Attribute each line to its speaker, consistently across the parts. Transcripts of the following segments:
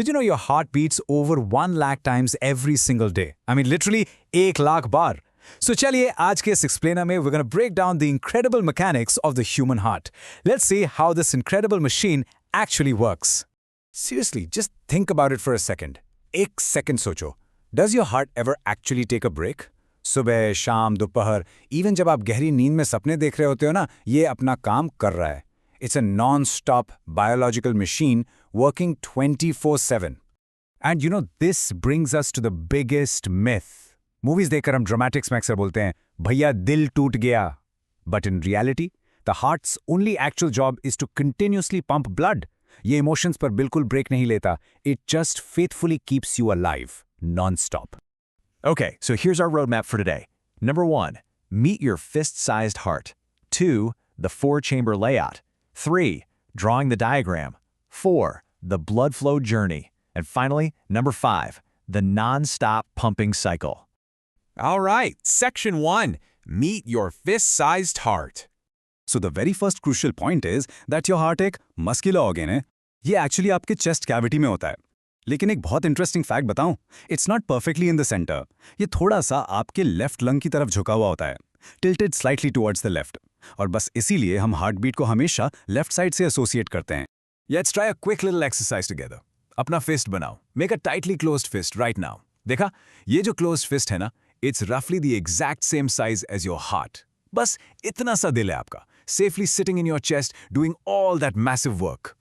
Speaker 1: Did you know your heart beats over 1 lakh times every single day? I mean, literally 1 lakh bar. So चलिए आज के इस explainer में we're going to break down the incredible mechanics of the human heart. Let's see how this incredible machine actually works. Seriously, just think about it for a second. 1 second सोचो. Does your heart ever actually take a break? सुबह, शाम, दोपहर, even जब आप गहरी नींद में सपने देख रहे होते हो ना, ये अपना काम कर रहा है. It's a non-stop biological machine working 24/7. And you know, this brings us to the biggest myth. Movies देखकर हम dramatics में अक्सर बोलते हैं, भैया दिल टूट गया. But in reality, the heart's only actual job is to continuously pump blood. ये emotions पर बिल्कुल break नहीं लेता. It just faithfully keeps you alive, non-stop.
Speaker 2: Okay, so here's our roadmap for today. Number 1, meet your fist-sized heart. 2, the 4-chamber layout. 3, drawing the diagram. 4, the blood flow journey. And finally, number 5, the non-stop pumping cycle.
Speaker 3: All right, section 1, meet your fist-sized heart.
Speaker 1: So the very first crucial point is that your heart एक muscular organ है. ये actually आपके chest cavity में होता है. लेकिन एक बहुत interesting fact बताऊं, it's not perfectly in the center. ये थोड़ा सा आपके left lung की तरफ झुका हुआ होता है. Tilted slightly towards the left. और बस इसीलिए हम heartbeat को हमेशा left side से associate करते हैं.
Speaker 3: Let's try a quick little exercise together. अपना fist बनाओ. Make a tightly closed fist right now. देखा? ये जो closed fist है ना, it's roughly the exact same size as your heart. बस इतना सा दिल है आपका, safely sitting in your chest, doing all that massive work.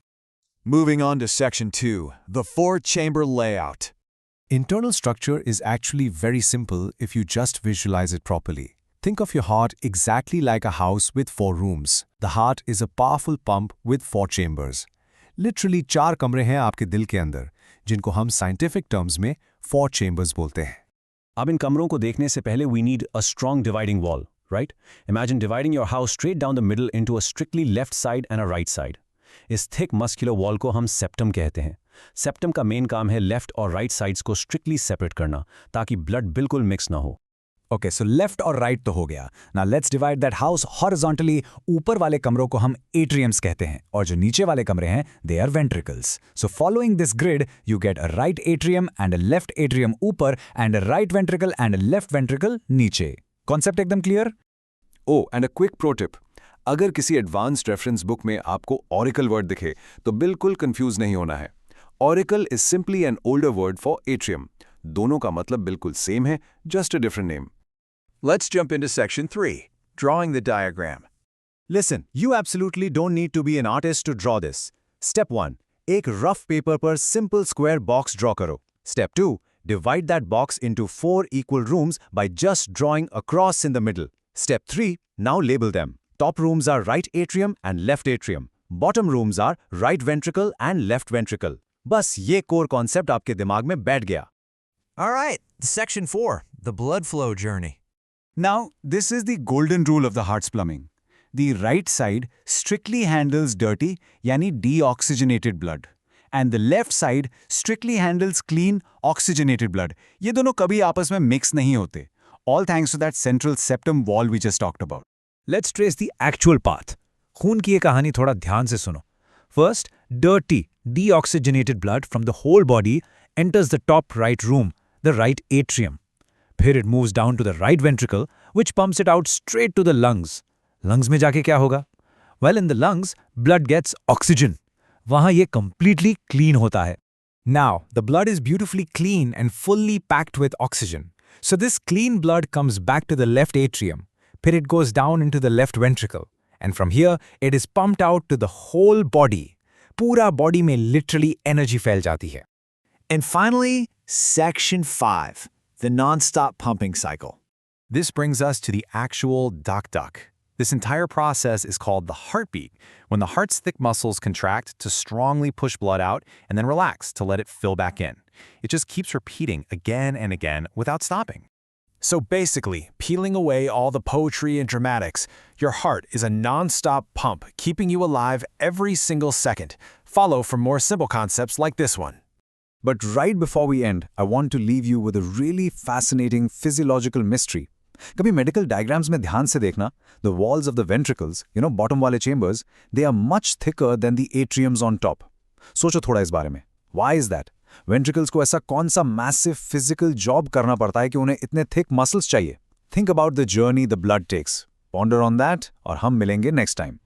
Speaker 2: Moving on to section 2, the 4-chamber layout.
Speaker 4: Internal structure is actually very simple if you just visualize it properly. Think of your heart exactly like a house with 4 rooms. The heart is a powerful pump with 4 chambers. Literally 4 कमरे हैं आपके दिल के अंदर, जिनको हम scientific terms में 4 chambers बोलते हैं.
Speaker 5: अब इन कमरों को देखने से पहले we need a strong dividing wall, right? Imagine dividing your house straight down the middle into a strictly left side and a right side. इस thick muscular wall को हम septum कहते हैं. Septum का main काम है left और right sides को strictly separate करना, ताकि blood बिल्कुल mix ना हो.
Speaker 1: Okay, so left और right तो हो गया. Now let's divide that house horizontally. ऊपर वाले कमरों को हम atriums कहते हैं और जो नीचे वाले कमरे हैं they are ventricles. So following this grid, you get a right atrium and a left atrium ऊपर and a right ventricle and a left ventricle नीचे. Concept एकदम clear?
Speaker 6: Oh, and a quick pro tip. अगर किसी advanced reference book में आपको auricle word दिखे तो बिल्कुल कंफ्यूज नहीं होना है. Auricle is simply an older word for atrium. दोनों का मतलब बिल्कुल सेम है, just a different name.
Speaker 2: Let's jump into section 3, drawing the diagram.
Speaker 4: Listen, you absolutely don't need to be an artist to draw this. Step 1, एक rough paper पर simple square box draw करो. Step 2, divide that box into 4 equal rooms by just drawing a cross in the middle. Step 3, now label them. Top rooms are right atrium and left atrium. Bottom rooms are right ventricle and left ventricle. बस ये core concept आपके दिमाग में बैठ गया.
Speaker 2: All right, section 4, the blood flow journey.
Speaker 1: Now, this is the golden rule of the heart's plumbing. The right side strictly handles dirty, यानी deoxygenated blood. And the left side strictly handles clean, oxygenated blood. ये दोनों कभी आपस में mix नहीं होते. All thanks to that central septum wall we just talked about.
Speaker 4: Let's trace the actual path. खून की ये कहानी थोड़ा ध्यान से सुनो. First, dirty, deoxygenated blood from the whole body enters the top right room, the right atrium. फिर it moves down to the right ventricle, which pumps it out straight to the lungs. Lungs में जाके क्या होगा? Well, in the lungs, blood gets oxygen. वहाँ ये completely clean होता है. Now, the blood is beautifully clean and fully packed with oxygen. So this clean blood comes back to the left atrium. फिर it goes down into the left ventricle. And from here, it is pumped out to the whole body. पूरा body में literally energy फैल जाती है.
Speaker 2: And finally, section 5, the non-stop pumping cycle.
Speaker 4: This brings us to the actual duck. This entire process is called the heartbeat, when the heart's thick muscles contract to strongly push blood out and then relax to let it fill back in. It just keeps repeating again and again without stopping.
Speaker 5: So basically, peeling away all the poetry and dramatics, your heart is a non-stop pump keeping you alive every single second. Follow for more simple concepts like this one.
Speaker 1: But right before we end, I want to leave you with a really fascinating physiological mystery. कभी medical diagrams में ध्यान से देखना, the walls of the ventricles, bottom वाले chambers, they are much thicker than the atriums on top. सोचो थोड़ा इस बारे में. Why is that? वेंट्रिकल्स को ऐसा कौन सा मैसिव फिजिकल जॉब करना पड़ता है कि उन्हें इतने थिक मसल्स चाहिए? Think about the journey the blood takes. Ponder on that और हम मिलेंगे नेक्स्ट टाइम.